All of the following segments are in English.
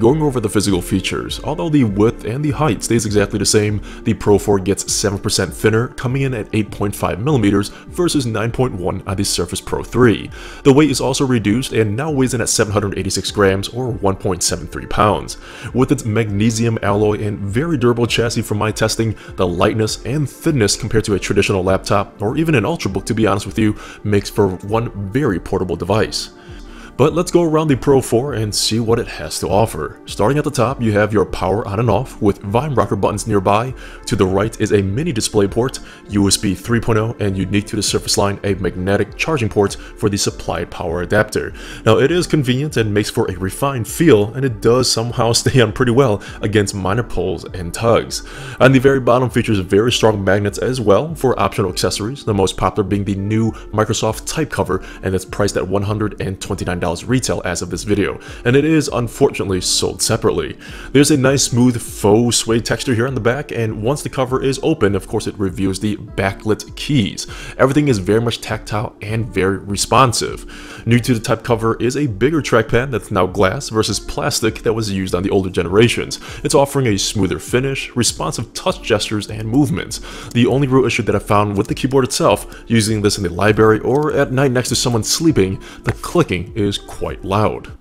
going over the physical features, although the width and the height stays exactly the same, the Pro 4 gets 7% thinner, coming in at 8.5mm versus 9.1 on the Surface Pro 3. The weight is also reduced and now weighs in at 786 grams or 1.73 pounds. With its magnesium alloy and very durable chassis from my testing, the lightness and thinness compared to a traditional laptop, or even an Ultrabook to be honest with you, makes for one very portable device. But let's go around the Pro 4 and see what it has to offer. Starting at the top, you have your power on and off with Vine rocker buttons nearby. To the right is a mini display port, USB 3.0, and unique to the Surface line, a magnetic charging port for the supplied power adapter. Now it is convenient and makes for a refined feel, and it does somehow stay on pretty well against minor pulls and tugs. On the very bottom features very strong magnets as well for optional accessories, the most popular being the new Microsoft type cover, and it's priced at $129 retail as of this video, and it is unfortunately sold separately. There's a nice smooth faux suede texture here on the back, and once the cover is open, of course it reveals the backlit keys. Everything is very much tactile and very responsive. New to the type cover is a bigger trackpad that's now glass versus plastic that was used on the older generations. It's offering a smoother finish, responsive touch gestures and movements. The only real issue that I found with the keyboard itself, using this in the library or at night next to someone sleeping, the clicking is quite loud.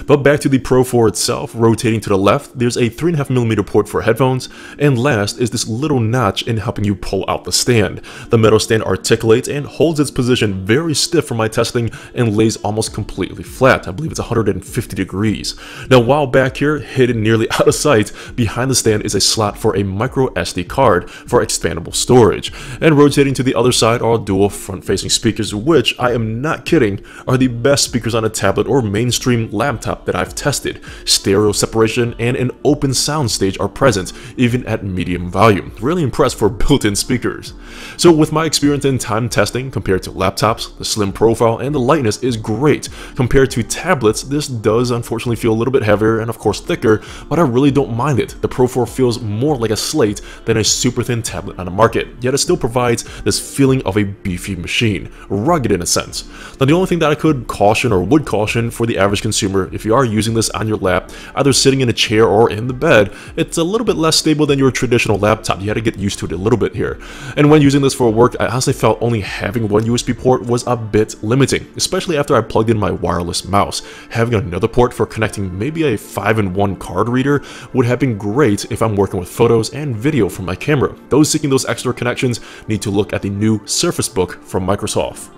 But back to the Pro 4 itself, rotating to the left, there's a 3.5mm port for headphones, and last is this little notch in helping you pull out the stand. The metal stand articulates and holds its position very stiff for my testing and lays almost completely flat. I believe it's 150 degrees. Now while back here, hidden nearly out of sight, behind the stand is a slot for a micro SD card for expandable storage. And rotating to the other side are dual front-facing speakers, which, I am not kidding, are the best speakers on a tablet or mainstream laptop that I've tested. Stereo separation and an open soundstage are present, even at medium volume. Really impressed for built-in speakers. So with my experience in time testing compared to laptops, the slim profile and the lightness is great. Compared to tablets, this does unfortunately feel a little bit heavier and of course thicker, but I really don't mind it. The Pro 4 feels more like a slate than a super thin tablet on the market, yet it still provides this feeling of a beefy machine, rugged in a sense. Now the only thing that I could caution or would caution for the average consumer, if you are using this on your lap, either sitting in a chair or in the bed, it's a little bit less stable than your traditional laptop. You had to get used to it a little bit here. And when using this for work, I honestly felt only having one USB port was a bit limiting, especially after I plugged in my wireless mouse. Having another port for connecting maybe a 5-in-1 card reader would have been great if I'm working with photos and video from my camera. Those seeking those extra connections need to look at the new Surface Book from Microsoft.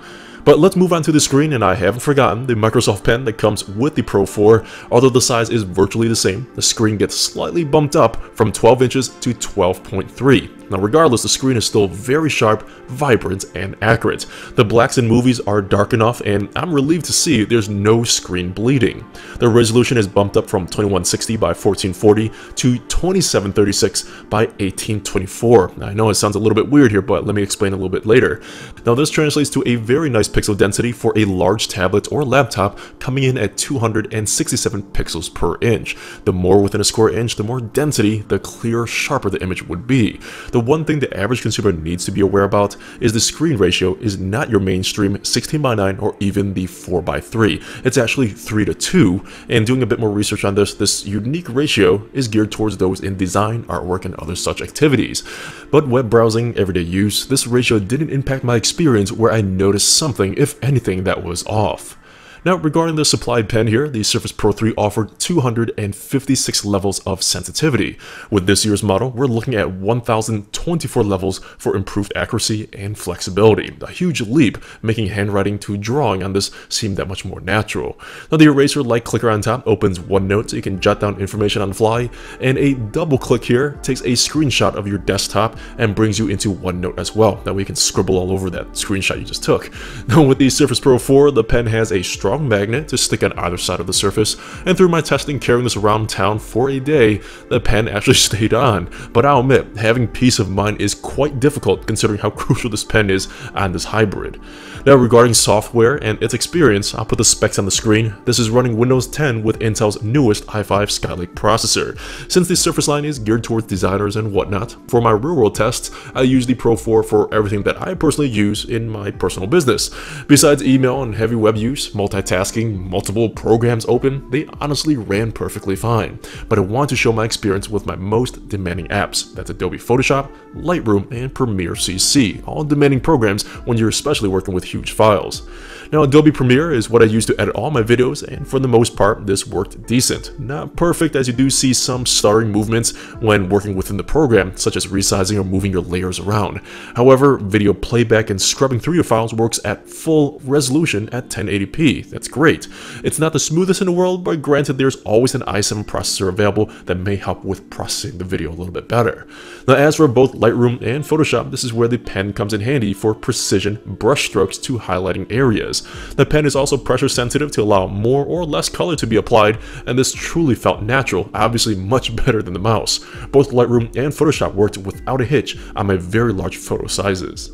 But let's move on to the screen, and I haven't forgotten the Microsoft Pen that comes with the Pro 4. Although the size is virtually the same, the screen gets slightly bumped up from 12 inches to 12.3. Now regardless, the screen is still very sharp, vibrant, and accurate. The blacks in movies are dark enough, and I'm relieved to see there's no screen bleeding. The resolution is bumped up from 2160 by 1440 to 2736 by 1824. Now, I know it sounds a little bit weird here, but let me explain a little bit later. Now this translates to a very nice pixel density for a large tablet or laptop, coming in at 267 pixels per inch. The more within a square inch, the more density, the clearer, sharper the image would be. The one thing the average consumer needs to be aware about is the screen ratio is not your mainstream 16:9 or even the 4:3. It's actually 3:2, and doing a bit more research on this unique ratio is geared towards those in design, artwork, and other such activities. But web browsing, everyday use, this ratio didn't impact my experience where I noticed something, if anything, that was off. Now, regarding the supplied pen here, the Surface Pro 3 offered 256 levels of sensitivity. With this year's model, we're looking at 1024 levels for improved accuracy and flexibility. A huge leap, making handwriting to drawing on this seem that much more natural. Now, the eraser-like clicker on top opens OneNote so you can jot down information on the fly, and a double click here takes a screenshot of your desktop and brings you into OneNote as well. That way you can scribble all over that screenshot you just took. Now, with the Surface Pro 4, the pen has a strong strong magnet to stick on either side of the surface, and through my testing carrying this around town for a day, the pen actually stayed on. But I'll admit, having peace of mind is quite difficult considering how crucial this pen is on this hybrid. Now regarding software and its experience, I'll put the specs on the screen. This is running Windows 10 with Intel's newest i5 Skylake processor. Since the Surface line is geared towards designers and whatnot, for my real-world tests, I use the Pro 4 for everything that I personally use in my personal business. Besides email and heavy web use, multitasking, multiple programs open, they honestly ran perfectly fine. But I want to show my experience with my most demanding apps. That's Adobe Photoshop, Lightroom, and Premiere CC, all demanding programs when you're especially working with huge files. Now, Adobe Premiere is what I use to edit all my videos, and for the most part, this worked decent. Not perfect, as you do see some stuttering movements when working within the program, such as resizing or moving your layers around. However, video playback and scrubbing through your files works at full resolution at 1080p. That's great. It's not the smoothest in the world, but granted, there's always an i7 processor available that may help with processing the video a little bit better. Now, as for both Lightroom and Photoshop, this is where the pen comes in handy for precision brush strokes to highlighting areas. The pen is also pressure sensitive to allow more or less color to be applied, and this truly felt natural, obviously much better than the mouse. Both Lightroom and Photoshop worked without a hitch on my very large photo sizes.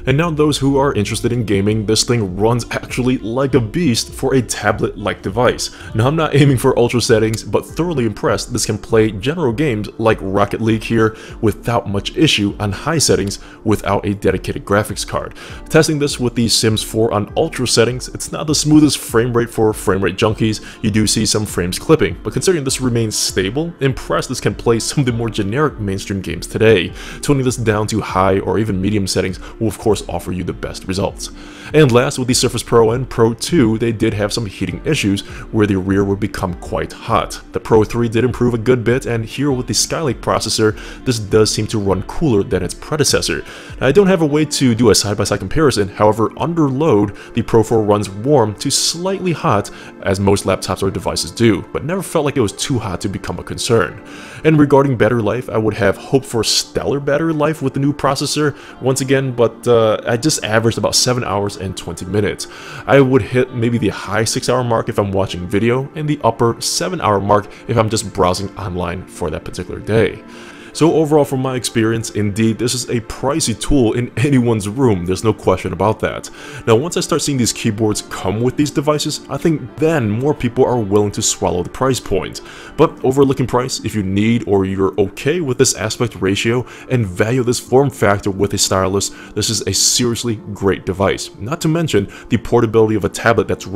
And now those who are interested in gaming, this thing runs actually like a beast for a tablet-like device. Now I'm not aiming for ultra settings, but thoroughly impressed this can play general games like Rocket League here without much issue on high settings without a dedicated graphics card. Testing this with the Sims 4 on ultra settings, it's not the smoothest frame rate for frame rate junkies. You do see some frames clipping, but considering this remains stable, impressed this can play some of the more generic mainstream games today. Tuning this down to high or even medium settings will of course offer you the best results. And last, with the Surface Pro and Pro 2, they did have some heating issues where the rear would become quite hot. The Pro 3 did improve a good bit, and here with the Skylake processor, this does seem to run cooler than its predecessor. Now, I don't have a way to do a side-by-side comparison, however, under load, the Pro 4 runs warm to slightly hot, as most laptops or devices do, but never felt like it was too hot to become a concern. And regarding battery life, I would have hoped for stellar battery life with the new processor once again, but I just averaged about 7 hours and 20 minutes. I would hit maybe the high 6-hour mark if I'm watching video, and the upper 7-hour mark if I'm just browsing online for that particular day. So overall, from my experience, indeed, this is a pricey tool in anyone's room, there's no question about that. Now, once I start seeing these keyboards come with these devices, I think then more people are willing to swallow the price point. But overlooking price, if you need or you're okay with this aspect ratio and value this form factor with a stylus, this is a seriously great device. Not to mention the portability of a tablet that's